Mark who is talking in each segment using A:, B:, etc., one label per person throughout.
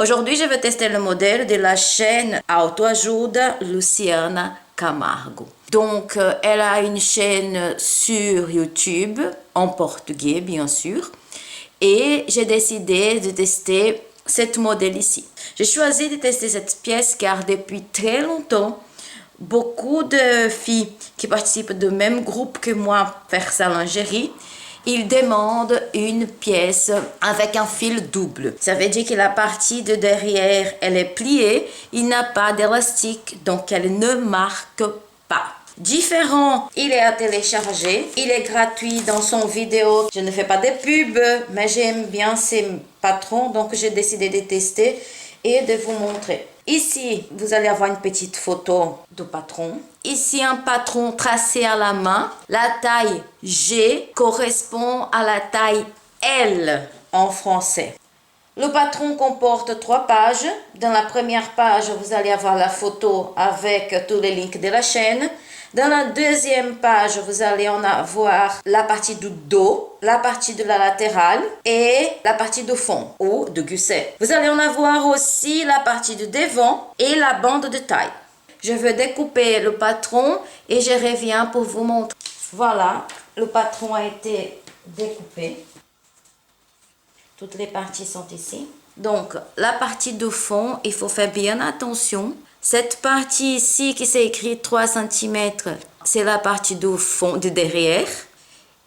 A: Aujourd'hui, je vais tester le modèle de la chaîne Autoajuda Luciana Camargo. Donc, elle a une chaîne sur YouTube, en portugais bien sûr. Et j'ai décidé de tester cette modèle ici. J'ai choisi de tester cette pièce car depuis très longtemps, beaucoup de filles qui participent du même groupe que moi faire sa lingerie, ils demandent une pièce avec un fil double. Ça veut dire que la partie de derrière, elle est pliée, il n'a pas d'élastique, donc elle ne marque pas. Différent, il est à télécharger, il est gratuit dans son vidéo. Je ne fais pas de pub, mais j'aime bien ces patrons, donc j'ai décidé de tester et de vous montrer. Ici, vous allez avoir une petite photo du patron. Ici, un patron tracé à la main. La taille G correspond à la taille L en français. Le patron comporte 3 pages. Dans la première page, vous allez avoir la photo avec tous les links de la chaîne. Dans la deuxième page, vous allez en avoir la partie du dos, la partie de la latérale et la partie du fond ou du gusset. Vous allez en avoir aussi la partie du devant et la bande de taille. Je vais découper le patron et je reviens pour vous montrer. Voilà, le patron a été découpé. Toutes les parties sont ici. Donc, la partie du fond, il faut faire bien attention. Cette partie ici qui s'est écrit 3 cm, c'est la partie du fond, de derrière.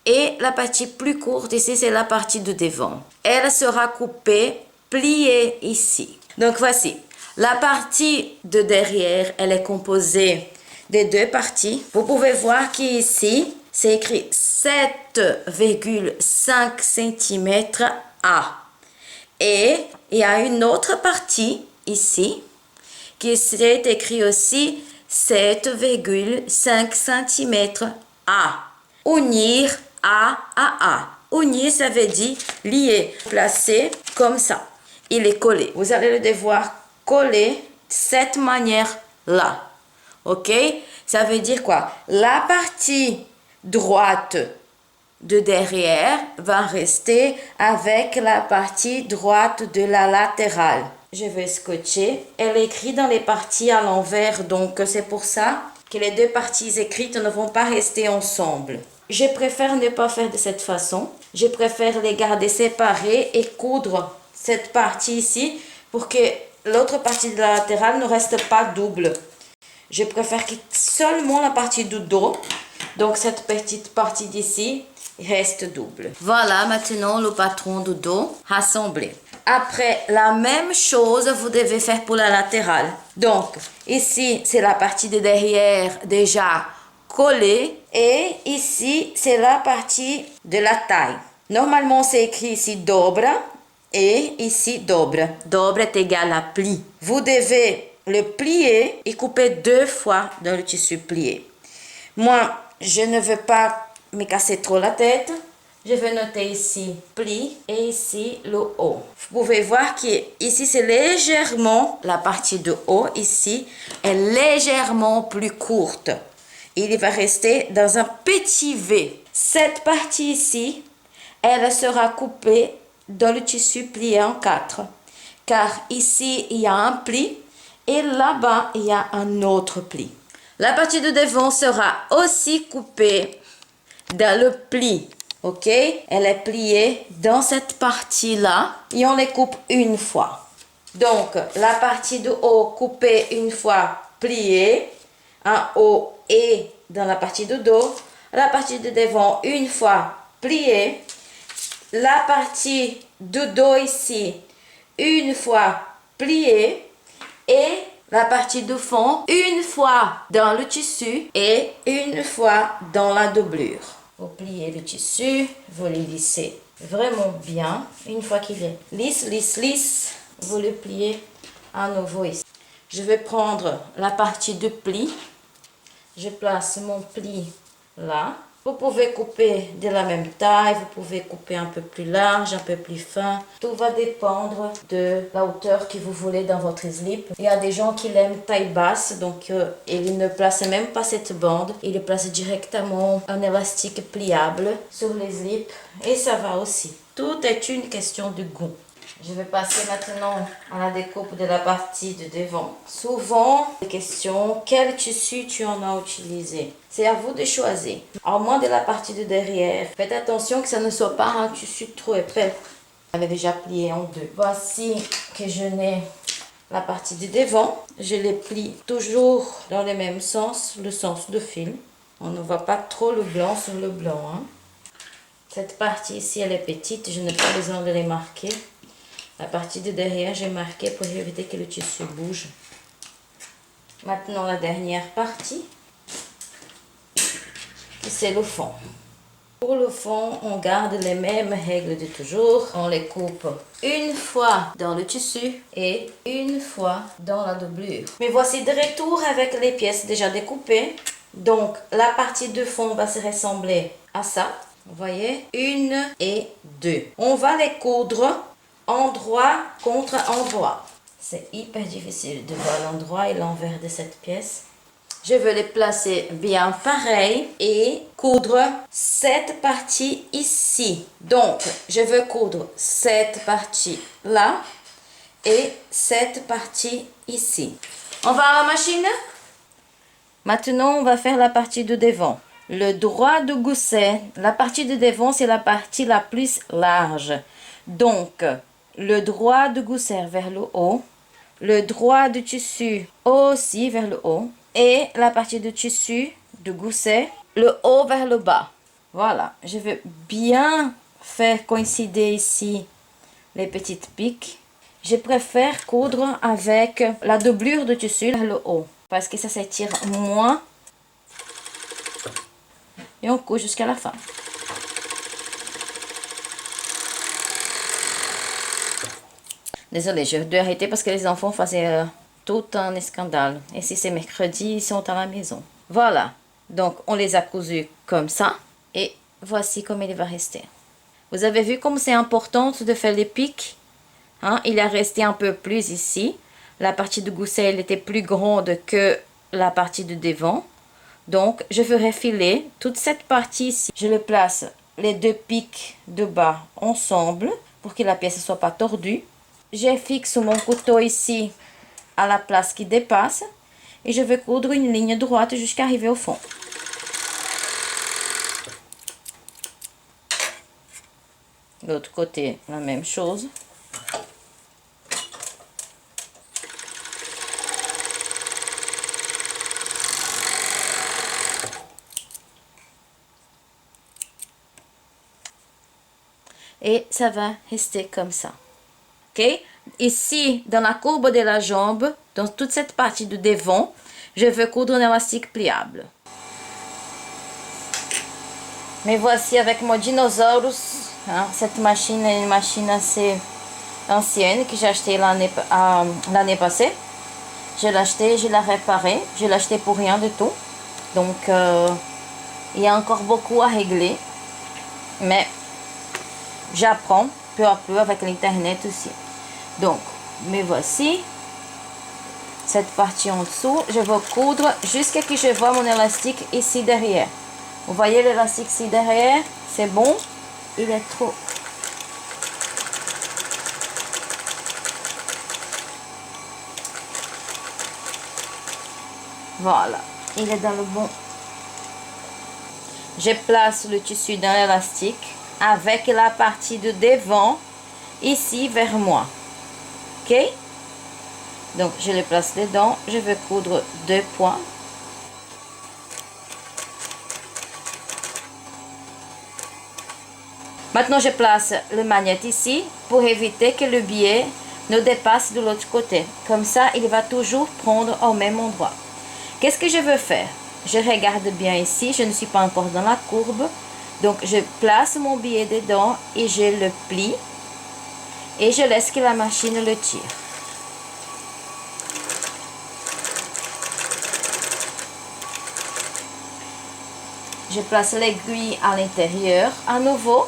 A: Et la partie plus courte ici, c'est la partie de devant. Elle sera coupée, pliée ici. Donc, voici. La partie de derrière, elle est composée de 2 parties. Vous pouvez voir qu'ici, c'est écrit 7,5 cm A. Et il y a une autre partie ici qui s'est écrit aussi 7,5 cm A. Unir A à A. Unir, ça veut dire lier, placer comme ça. Il est collé. Vous allez le devoir coller de cette manière-là. Ok? Ça veut dire quoi? La partie droite de derrière va rester avec la partie droite de la latérale. Je vais scotcher. Elle est écrite dans les parties à l'envers, donc c'est pour ça que les 2 parties écrites ne vont pas rester ensemble. Je préfère ne pas faire de cette façon. Je préfère les garder séparées et coudre cette partie ici pour que l'autre partie de la latérale ne reste pas double. Je préfère que seulement la partie du dos, donc cette petite partie d'ici, reste double. Voilà maintenant le patron du dos rassemblé. Après, la même chose, vous devez faire pour la latérale. Donc, ici, c'est la partie de derrière déjà collée. Et ici, c'est la partie de la taille. Normalement, c'est écrit ici dobra et ici dobra. Dobra est égal à pli. Vous devez le plier et couper 2 fois dans le tissu plié. Moi, je ne veux pas me casser trop la tête. Je vais noter ici pli et ici le haut. Vous pouvez voir que ici c'est légèrement, la partie de haut ici est légèrement plus courte. Il va rester dans un petit V. Cette partie ici, elle sera coupée dans le tissu plié en 4. Car ici il y a un pli et là-bas il y a un autre pli. La partie de devant sera aussi coupée dans le pli. Ok, elle est pliée dans cette partie-là et on les coupe une fois. Donc, la partie de haut coupée une fois pliée, en haut et dans la partie de dos. La partie de devant une fois pliée. La partie de dos ici, une fois pliée. Et la partie de fond, une fois dans le tissu et une fois dans la doublure. Vous pliez le tissu, vous le lissez vraiment bien. Une fois qu'il est lisse, lisse, lisse, vous le pliez à nouveau ici. Je vais prendre la partie de pli. Je place mon pli là. Vous pouvez couper de la même taille, vous pouvez couper un peu plus large, un peu plus fin. Tout va dépendre de la hauteur que vous voulez dans votre slip. Il y a des gens qui l'aiment taille basse, donc ils ne placent même pas cette bande. Ils placent directement un élastique pliable sur les slips et ça va aussi. Tout est une question de goût. Je vais passer maintenant à la découpe de la partie de devant. Souvent, les questions, quel tissu tu en as utilisé? C'est à vous de choisir. Au moins de la partie de derrière, faites attention que ça ne soit pas un tissu trop épais. Elle est déjà pliée en deux. Voici que je n'ai la partie de devant. Je les plie toujours dans le même sens, le sens de fil. On ne voit pas trop le blanc sur le blanc. Hein. Cette partie ici, elle est petite, je n'ai pas besoin de les marquer. La partie de derrière, j'ai marqué pour éviter que le tissu bouge. Maintenant, la dernière partie, c'est le fond. Pour le fond, on garde les mêmes règles de toujours. On les coupe une fois dans le tissu et une fois dans la doublure. Mais voici de retour avec les pièces déjà découpées. Donc, la partie de fond va se ressembler à ça. Vous voyez, 1 et 2. On va les coudre endroit contre endroit. C'est hyper difficile de voir l'endroit et l'envers de cette pièce. Je vais les placer bien pareil et coudre cette partie ici. Donc, je vais coudre cette partie là et cette partie ici. On va à la machine. Maintenant, on va faire la partie de devant. Le droit de gousset, la partie de devant, c'est la partie la plus large. Donc, le droit de gousset vers le haut, le droit de tissu aussi vers le haut et la partie de tissu de gousset, le haut vers le bas. Voilà, je vais bien faire coïncider ici les petites piques. Je préfère coudre avec la doublure de tissu vers le haut parce que ça s'étire moins et on coupe jusqu'à la fin. Désolée, je dois arrêter parce que les enfants faisaient tout un scandale. Et si c'est mercredi, ils sont à la maison. Voilà. Donc, on les a cousus comme ça. Et voici comme il va rester. Vous avez vu comme c'est important de faire les pics. Hein? Il a resté un peu plus ici. La partie de gousset, elle était plus grande que la partie de devant. Donc, je ferai filer toute cette partie ici. Je le place les deux pics de bas ensemble pour que la pièce ne soit pas tordue. Je fixe mon couteau ici à la place qui dépasse et je vais coudre une ligne droite jusqu'à arriver au fond. L'autre côté, la même chose. Et ça va rester comme ça. Ok? Ici, dans la courbe de la jambe, dans toute cette partie de devant, je vais coudre un élastique pliable. Mais voici avec mon Dinosaurus. Hein, cette machine est une machine assez ancienne que j'ai achetée l'année passée. Je l'ai achetée, je l'ai réparée. Je l'ai achetée pour rien du tout. Donc, il y a encore beaucoup à régler. Mais j'apprends peu à peu avec l'internet aussi. Donc, me voici. Cette partie en dessous, je vais coudre jusqu'à ce que je vois mon élastique ici derrière. Vous voyez l'élastique ici derrière? C'est bon. Il est trop... Voilà. Il est dans le bon. Je place le tissu dans l'élastique avec la partie de devant ici vers moi. Ok? Donc, je le place dedans. Je vais coudre 2 points. Maintenant, je place le magnète ici pour éviter que le biais ne dépasse de l'autre côté. Comme ça, il va toujours prendre au même endroit. Qu'est-ce que je veux faire? Je regarde bien ici. Je ne suis pas encore dans la courbe. Donc, je place mon billet dedans et je le plie. Et je laisse que la machine le tire. Je place l'aiguille à l'intérieur à nouveau.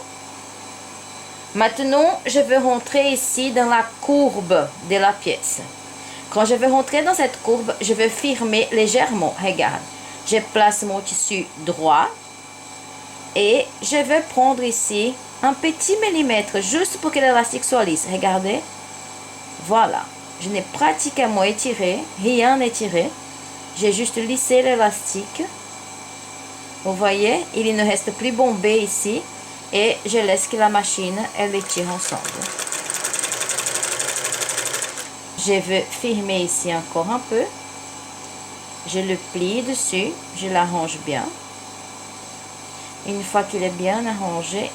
A: Maintenant, je vais rentrer ici dans la courbe de la pièce. Quand je vais rentrer dans cette courbe, je vais firmer légèrement. Regarde, je place mon tissu droit et je vais prendre ici un petit millimètre juste pour que l'élastique soit lisse. Regardez. Voilà. Je n'ai pratiquement étiré, rien étiré. J'ai juste lissé l'élastique. Vous voyez, il ne reste plus bombé ici. Et je laisse que la machine, elle les tire ensemble. Je veux firmer ici encore un peu. Je le plie dessus, je l'arrange bien. Une fois qu'il est bien arrangé,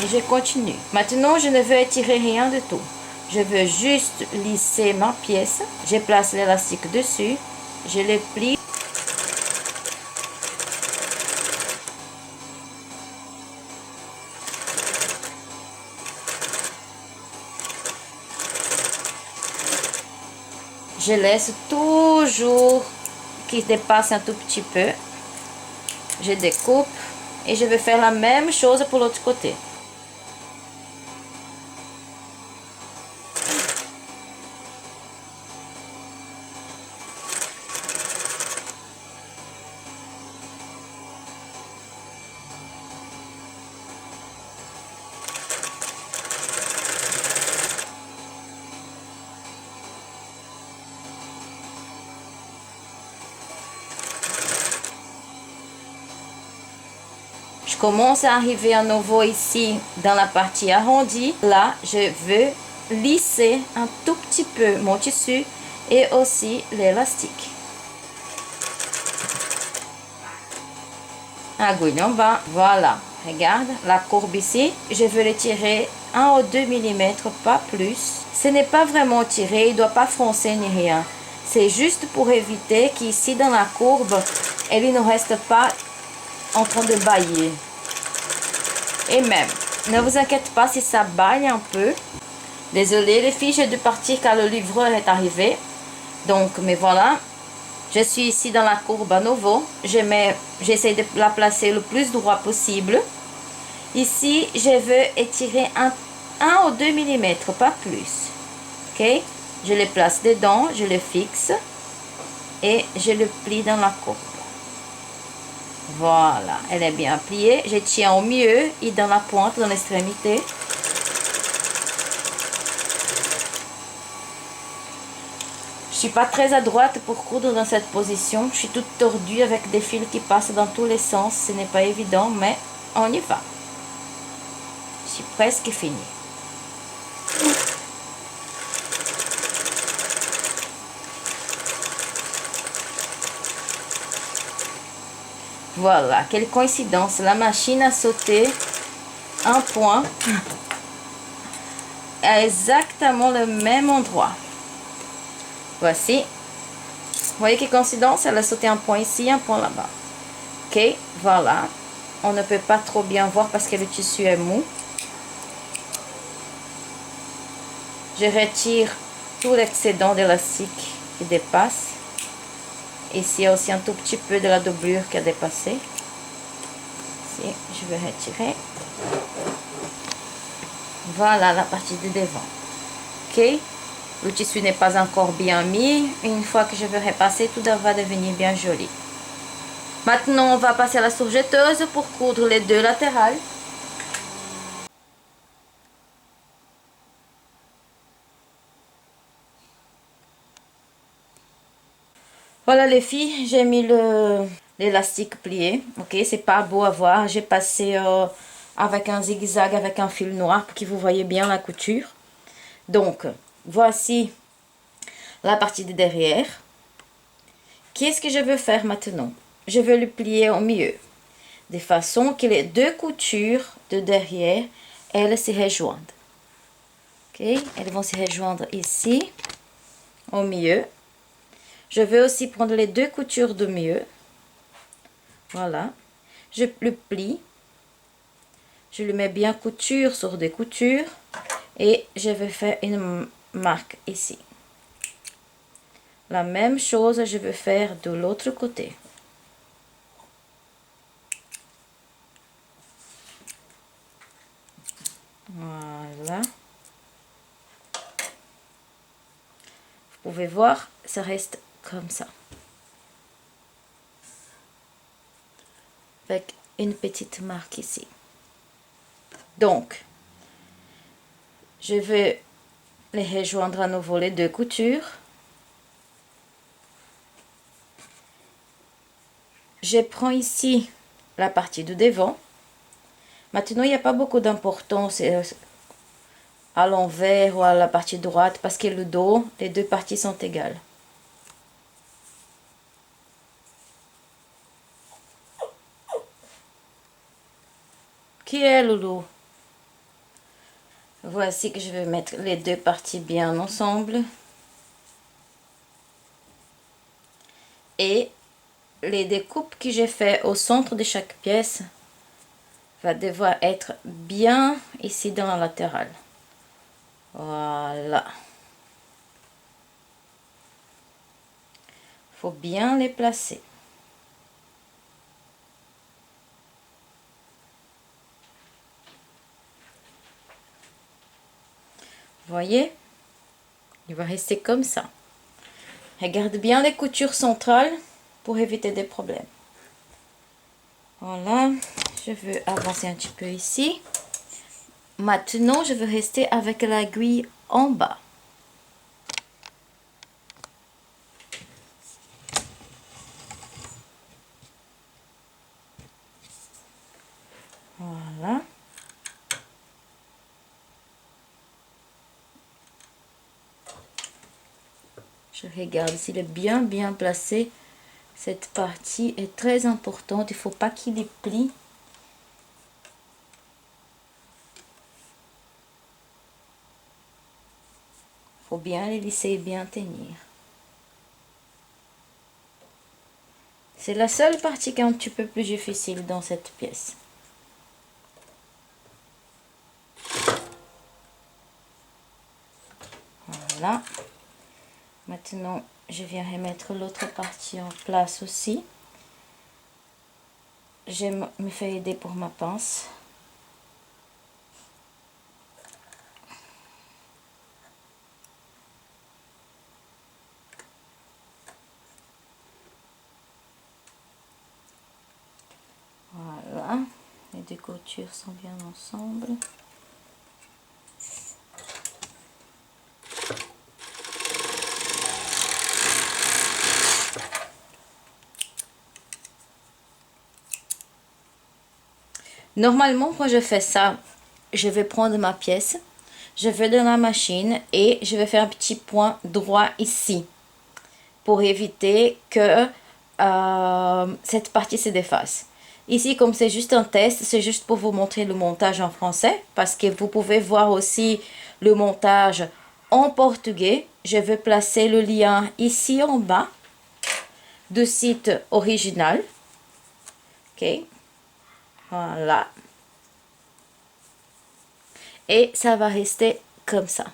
A: et je continue. Maintenant, je ne veux étirer rien du tout. Je veux juste lisser ma pièce. Je place l'élastique dessus. Je le plie. Je laisse toujours qu'il dépasse un tout petit peu. Je découpe et je vais faire la même chose pour l'autre côté. Je commence à arriver à nouveau ici dans la partie arrondie. Là, je veux lisser un tout petit peu mon tissu et aussi l'élastique. Aiguille en bas, voilà. Regarde la courbe ici. Je veux l'étirer 1 ou 2 mm, pas plus. Ce n'est pas vraiment tiré, il ne doit pas froncer ni rien. C'est juste pour éviter qu'ici dans la courbe, elle ne reste pas en train de bailler. Et même, ne vous inquiétez pas si ça baille un peu. Désolée les filles, j'ai dû partir car le livreur est arrivé. Donc, mais voilà. Je suis ici dans la courbe à nouveau. J'essaie de la placer le plus droit possible. Ici, je veux étirer 1 ou 2 mm, pas plus. Ok? Je le place dedans, je le fixe. Et je le plie dans la courbe. Voilà, elle est bien pliée. Je tiens au milieu et dans la pointe, dans l'extrémité. Je suis pas très à droite pour coudre dans cette position. Je suis toute tordue avec des fils qui passent dans tous les sens. Ce n'est pas évident, mais on y va. Je suis presque finie. Voilà, quelle coïncidence. La machine a sauté un point à exactement le même endroit. Voici. Vous voyez quelle coïncidence? Elle a sauté un point ici, un point là-bas. Ok, voilà. On ne peut pas trop bien voir parce que le tissu est mou. Je retire tout l'excédent d'élastique qui dépasse. Ici, il y a aussi un tout petit peu de la doublure qui a dépassé. Ici, je vais retirer. Voilà la partie de devant. Ok, le tissu n'est pas encore bien mis. Une fois que je vais repasser, tout va devenir bien joli. Maintenant, on va passer à la surjetteuse pour coudre les deux latérales. Voilà les filles, j'ai mis l'élastique plié. Ok, c'est pas beau à voir. J'ai passé avec un zigzag, avec un fil noir pour que vous voyez bien la couture. Donc, voici la partie de derrière. Qu'est-ce que je veux faire maintenant? Je veux le plier au milieu, de façon que les deux coutures de derrière, elles se rejoignent. Ok, elles vont se rejoindre ici, au milieu. Je vais aussi prendre les deux coutures du milieu. Voilà. Je le plie. Je le mets bien couture sur des coutures. Et je vais faire une marque ici. La même chose, je vais faire de l'autre côté. Voilà. Vous pouvez voir, ça reste comme ça. avec une petite marque ici. Donc, je vais les rejoindre à nouveau les deux coutures. Je prends ici la partie de devant. Maintenant, il n'y a pas beaucoup d'importance à l'envers ou à la partie droite parce que le dos, les deux parties sont égales. Qui est Loulou? Voici que je vais mettre les deux parties bien ensemble. Et les découpes que j'ai fait au centre de chaque pièce va devoir être bien ici dans la latérale. Voilà. Faut bien les placer. Voyez, il va rester comme ça. Regarde bien les coutures centrales pour éviter des problèmes. Voilà, je veux avancer un petit peu ici. Maintenant, je veux rester avec l'aiguille en bas. Voilà. Je regarde s'il est bien placé. Cette partie est très importante. Il ne faut pas qu'il y plie. Il faut bien les lisser et bien tenir. C'est la seule partie qui est un petit peu plus difficile dans cette pièce. Voilà. Maintenant, je viens remettre l'autre partie en place aussi. Je me fais aider pour ma pince. Voilà. Les deux coutures sont bien ensemble. Normalement, quand je fais ça, je vais prendre ma pièce, je vais dans la machine et je vais faire un petit point droit ici pour éviter que cette partie se défasse. Ici, comme c'est juste un test, c'est juste pour vous montrer le montage en français parce que vous pouvez voir aussi le montage en portugais. Je vais placer le lien ici en bas du site original. Ok. Voilà. Et ça va rester comme ça.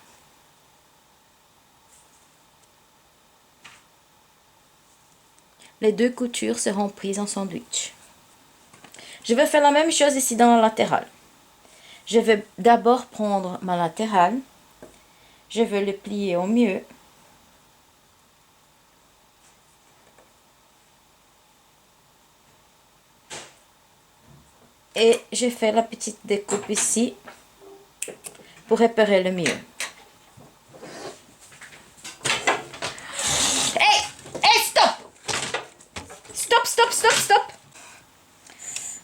A: Les deux coutures seront prises en sandwich. Je vais faire la même chose ici dans la latérale. Je vais d'abord prendre ma latérale. Je vais le plier au mieux. Et je fais la petite découpe ici pour repérer le mieux. Hey! Hey, stop! Stop!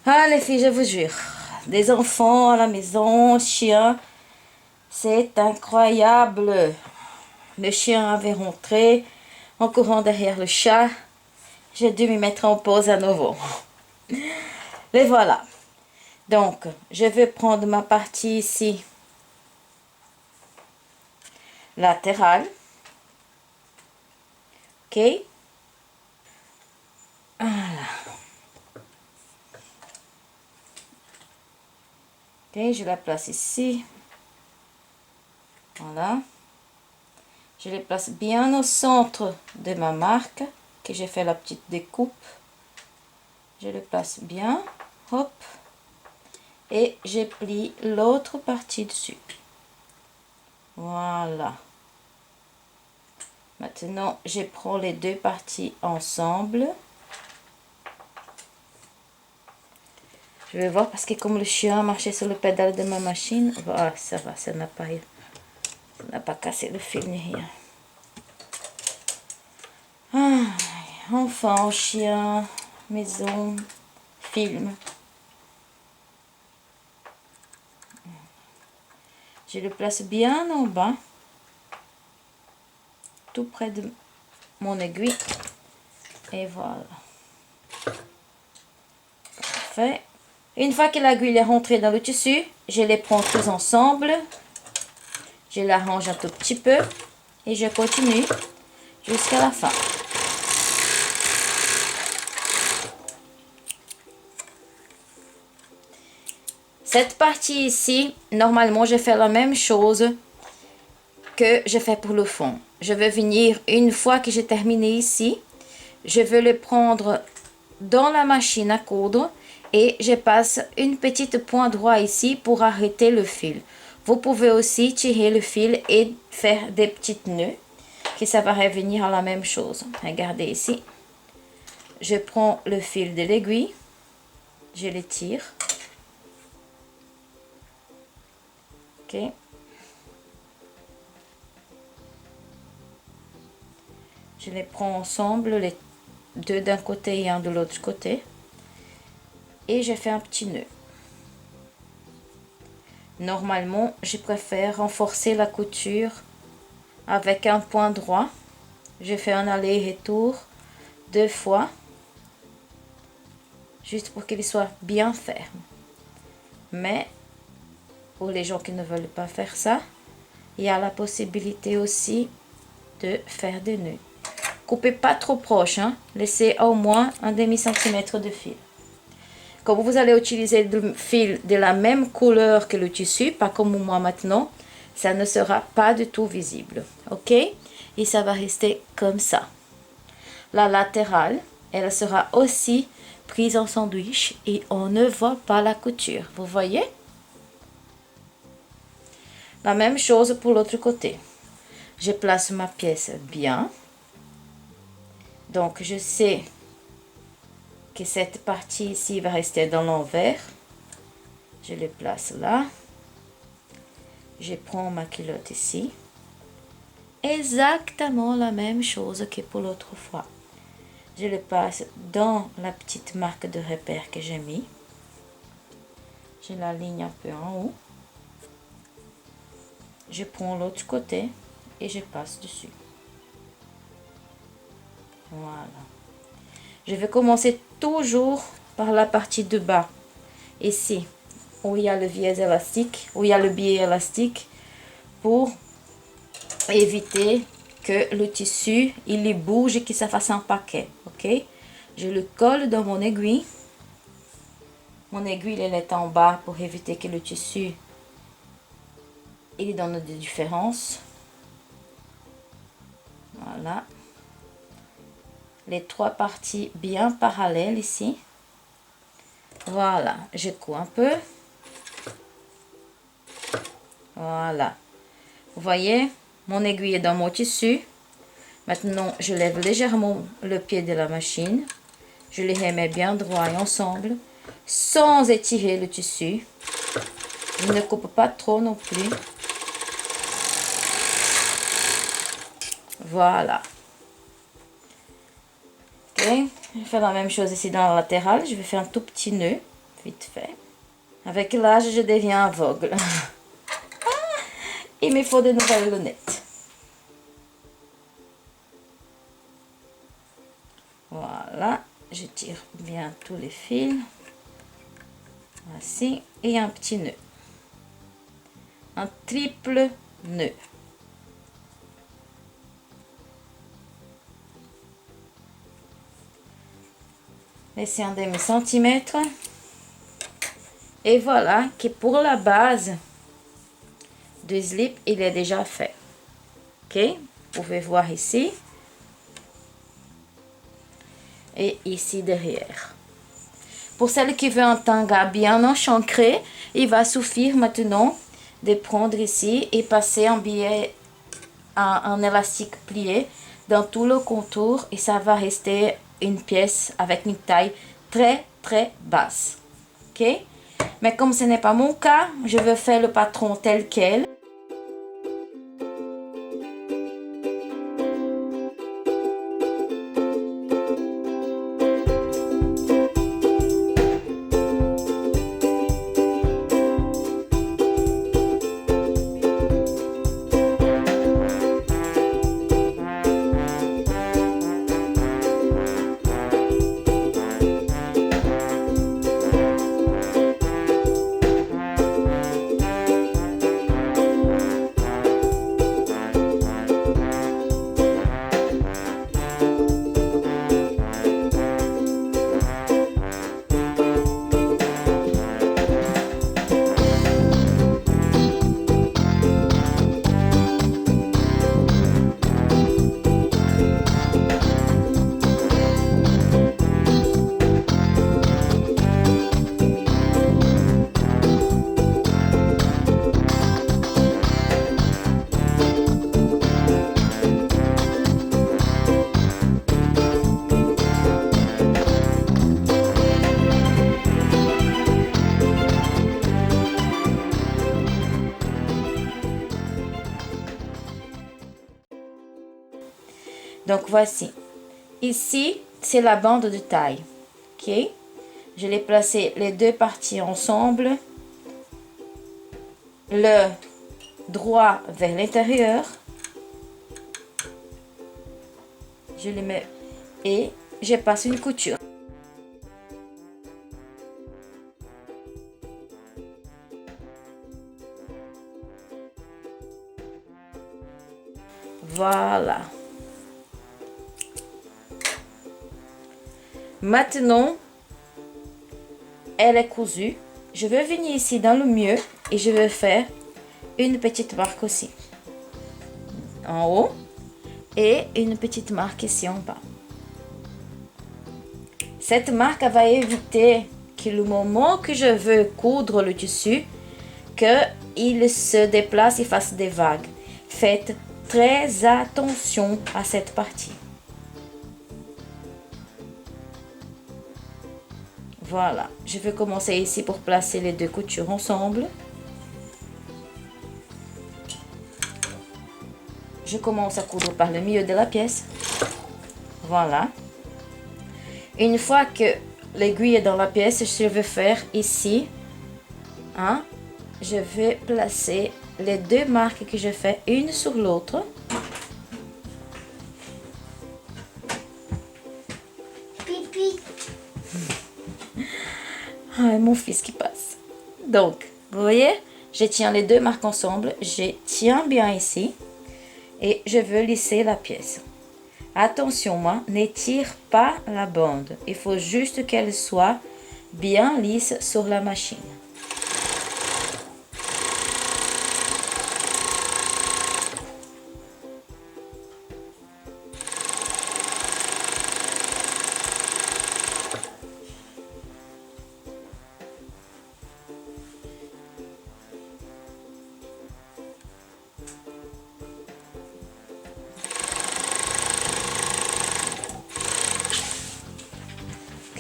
A: Ah, les filles, je vous jure. Des enfants à la maison, chien. C'est incroyable. Le chien avait rentré en courant derrière le chat. J'ai dû me mettre en pause à nouveau. Les voilà. Donc, je vais prendre ma partie ici latérale. Ok. Voilà. Ok, je la place ici. Voilà. Je les place bien au centre de ma marque que j'ai fait la petite découpe. Je le place bien. Hop. Et je plie l'autre partie dessus. Voilà. Maintenant, je prends les deux parties ensemble. Je vais voir parce que comme le chien a marché sur le pédale de ma machine, voilà, ça va, ça n'a pas cassé le fil ni rien. Ah, enfant, chien, maison, film. Je le place bien en bas, tout près de mon aiguille. Et voilà. Parfait. Une fois que l'aiguille est rentrée dans le tissu, je les prends tous ensemble. Je l'arrange un tout petit peu et je continue jusqu'à la fin. Cette partie ici, normalement, je fais la même chose que je fais pour le fond. Je vais venir, une fois que j'ai terminé ici, je vais le prendre dans la machine à coudre et je passe une petite point droit ici pour arrêter le fil. Vous pouvez aussi tirer le fil et faire des petites nœuds, que ça va revenir à la même chose. Regardez ici. Je prends le fil de l'aiguille, je le tire. Ok. Je les prends ensemble, les deux d'un côté et un de l'autre côté. Et je fais un petit nœud. Normalement, je préfère renforcer la couture avec un point droit. Je fais un aller-retour 2 fois, juste pour qu'il soit bien ferme. Mais pour les gens qui ne veulent pas faire ça, il y a la possibilité aussi de faire des nœuds. Coupez pas trop proche, hein? Laissez au moins un demi-centimètre de fil. Comme vous allez utiliser du fil de la même couleur que le tissu, pas comme moi maintenant, ça ne sera pas du tout visible. Ok? Et ça va rester comme ça. La latérale, elle sera aussi prise en sandwich et on ne voit pas la couture. Vous voyez? La même chose pour l'autre côté. Je place ma pièce bien. Donc, je sais que cette partie ici va rester dans l'envers. Je le place là. Je prends ma culotte ici. Exactement la même chose que pour l'autre fois. Je le passe dans la petite marque de repère que j'ai mis. Je l'aligne un peu en haut. Je prends l'autre côté et je passe dessus. Voilà. Je vais commencer toujours par la partie de bas. Ici, où il y a le biais élastique, pour éviter que le tissu il bouge et que ça fasse un paquet. Ok? Je le colle dans mon aiguille. Mon aiguille elle est en bas pour éviter que le tissu il donne des différences. Voilà. Les 3 parties bien parallèles ici. Voilà, je couds un peu. Voilà. Vous voyez, mon aiguille est dans mon tissu. Maintenant, je lève légèrement le pied de la machine. Je les remets bien droit et ensemble, sans étirer le tissu. Je ne coupe pas trop non plus. Voilà. Ok, je vais faire la même chose ici dans la latérale. Je vais faire un tout petit nœud, vite fait. Avec l'âge, je deviens aveugle. Il me faut de nouvelles lunettes. Voilà, je tire bien tous les fils. Voici, et un petit nœud. Un triple nœud. Laissez un demi-centimètre. Et voilà que pour la base du slip, il est déjà fait. Ok, vous pouvez voir ici. Et ici derrière. Pour celle qui veut un tanga bien enchancré, il va suffire maintenant de prendre ici et passer un billet, un élastique plié dans tout le contour et ça va rester une pièce avec une taille très basse. Ok, ok? Mais comme ce n'est pas mon cas, je veux faire le patron tel quel. Donc voici, ici c'est la bande de taille, ok? Je l'ai placé les deux parties ensemble, le droit vers l'intérieur, je le mets et je passe une couture. Voilà. Maintenant, elle est cousue. Je vais venir ici dans le milieu et je vais faire une petite marque aussi. En haut et une petite marque ici en bas. Cette marque va éviter que le moment que je veux coudre le tissu, qu'il se déplace et fasse des vagues. Faites très attention à cette partie. Voilà, je vais commencer ici pour placer les deux coutures ensemble. Je commence à coudre par le milieu de la pièce. Voilà. Une fois que l'aiguille est dans la pièce, je vais faire ici, je vais placer les deux marques que je fais une sur l'autre. Ah, mon fils qui passe. Donc, vous voyez, je tiens les deux marques ensemble, je tiens bien ici et je veux lisser la pièce. Attention, n'étire pas la bande. Il faut juste qu'elle soit bien lisse sur la machine.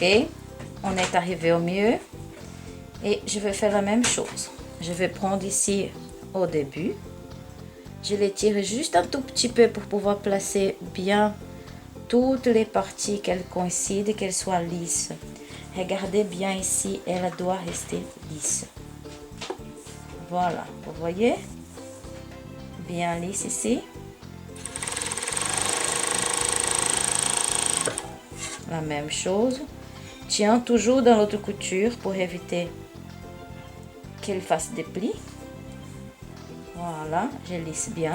A: Ok, on est arrivé au milieu et je vais faire la même chose. Je vais prendre ici au début, je l'étire juste un tout petit peu pour pouvoir placer bien toutes les parties, qu'elles coïncident, qu'elles soient lisses. Regardez bien ici, elle doit rester lisse. Voilà, vous voyez, bien lisse ici. La même chose. Tiens toujours dans l'autre couture pour éviter qu'elle fasse des plis. Voilà, je lisse bien.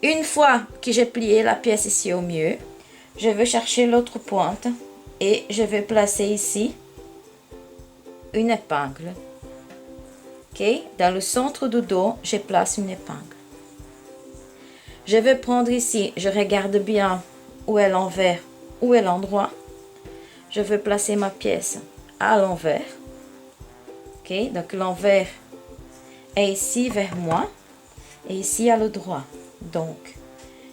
A: Une fois que j'ai plié la pièce ici au milieu, je vais chercher l'autre pointe et je vais placer ici une épingle. Ok, dans le centre du dos, je place une épingle. Je vais prendre ici, je regarde bien où est l'envers, où est l'endroit. Je vais placer ma pièce à l'envers. Ok, donc l'envers est ici vers moi et ici à le droit. Donc,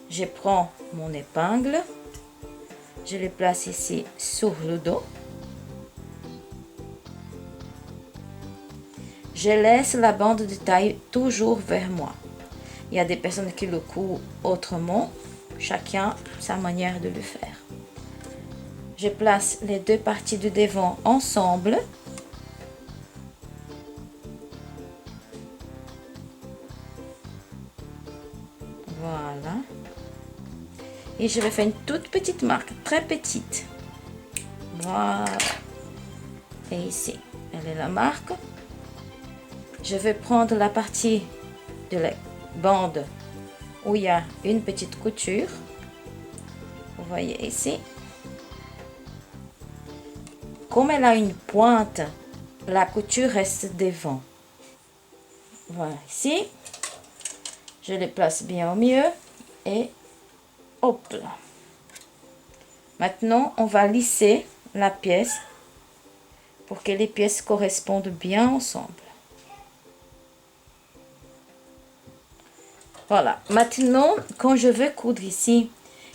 A: je prends mon épingle, je le place ici sur le dos. Je laisse la bande de taille toujours vers moi. Il y a des personnes qui le courent autrement, chacun sa manière de le faire. Je place les deux parties du devant ensemble. Voilà. Et je vais faire une toute petite marque, très petite. Voilà. Et ici, elle est la marque. Je vais prendre la partie de la bande où il y a une petite couture. Vous voyez ici. Comme elle a une pointe, la couture reste devant. Voilà, ici. Je les place bien au milieu et hop là. Maintenant, on va lisser la pièce pour que les pièces correspondent bien ensemble. Voilà. Maintenant, quand je veux coudre ici,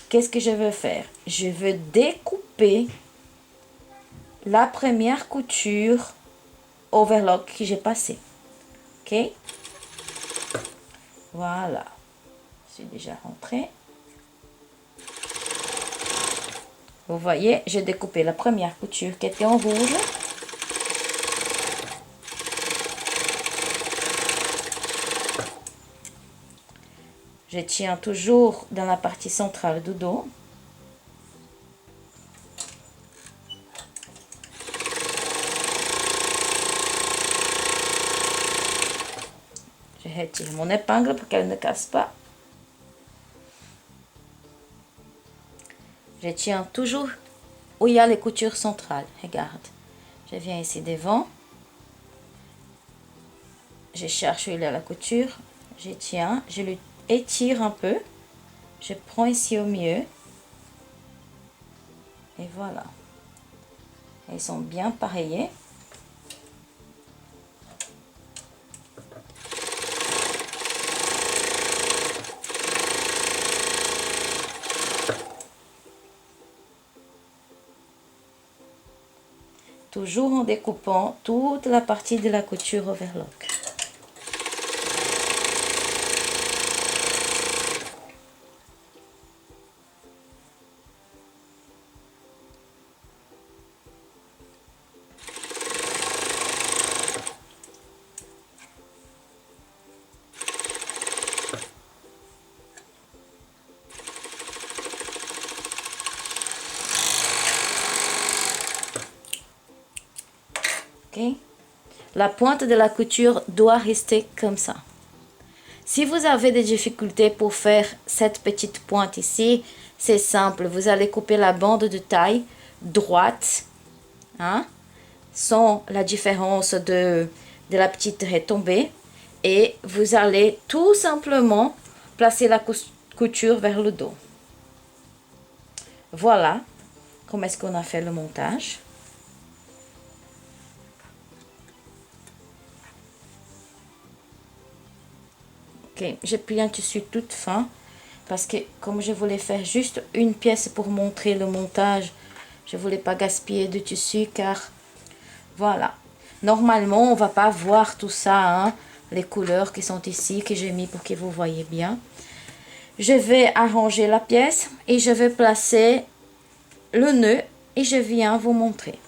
A: qu'est-ce que je veux faire? Je veux découper la première couture overlock que j'ai passée. Ok? Voilà. Je suis déjà rentrée. Vous voyez, j'ai découpé la première couture qui était en rouge. Je tiens toujours dans la partie centrale du dos. Je retire mon épingle pour qu'elle ne casse pas. Je tiens toujours où il y a les coutures centrales. Regarde. Je viens ici devant. Je cherche où il y a la couture. Je tiens. Je le étire un peu. Je prends ici au milieu. Et voilà. Elles sont bien pareillées. Toujours en découpant toute la partie de la couture overlock. La pointe de la couture doit rester comme ça. Si vous avez des difficultés pour faire cette petite pointe ici, c'est simple. Vous allez couper la bande de taille droite, hein, sans la différence de la petite retombée. Et vous allez tout simplement placer la couture vers le dos. Voilà comment est-ce qu'on a fait le montage. Ok, j'ai pris un tissu tout fin parce que comme je voulais faire juste une pièce pour montrer le montage, je voulais pas gaspiller de tissu car voilà. Normalement, on va pas voir tout ça, hein, les couleurs qui sont ici, que j'ai mis pour que vous voyez bien. Je vais arranger la pièce et je vais placer le nœud et je viens vous montrer.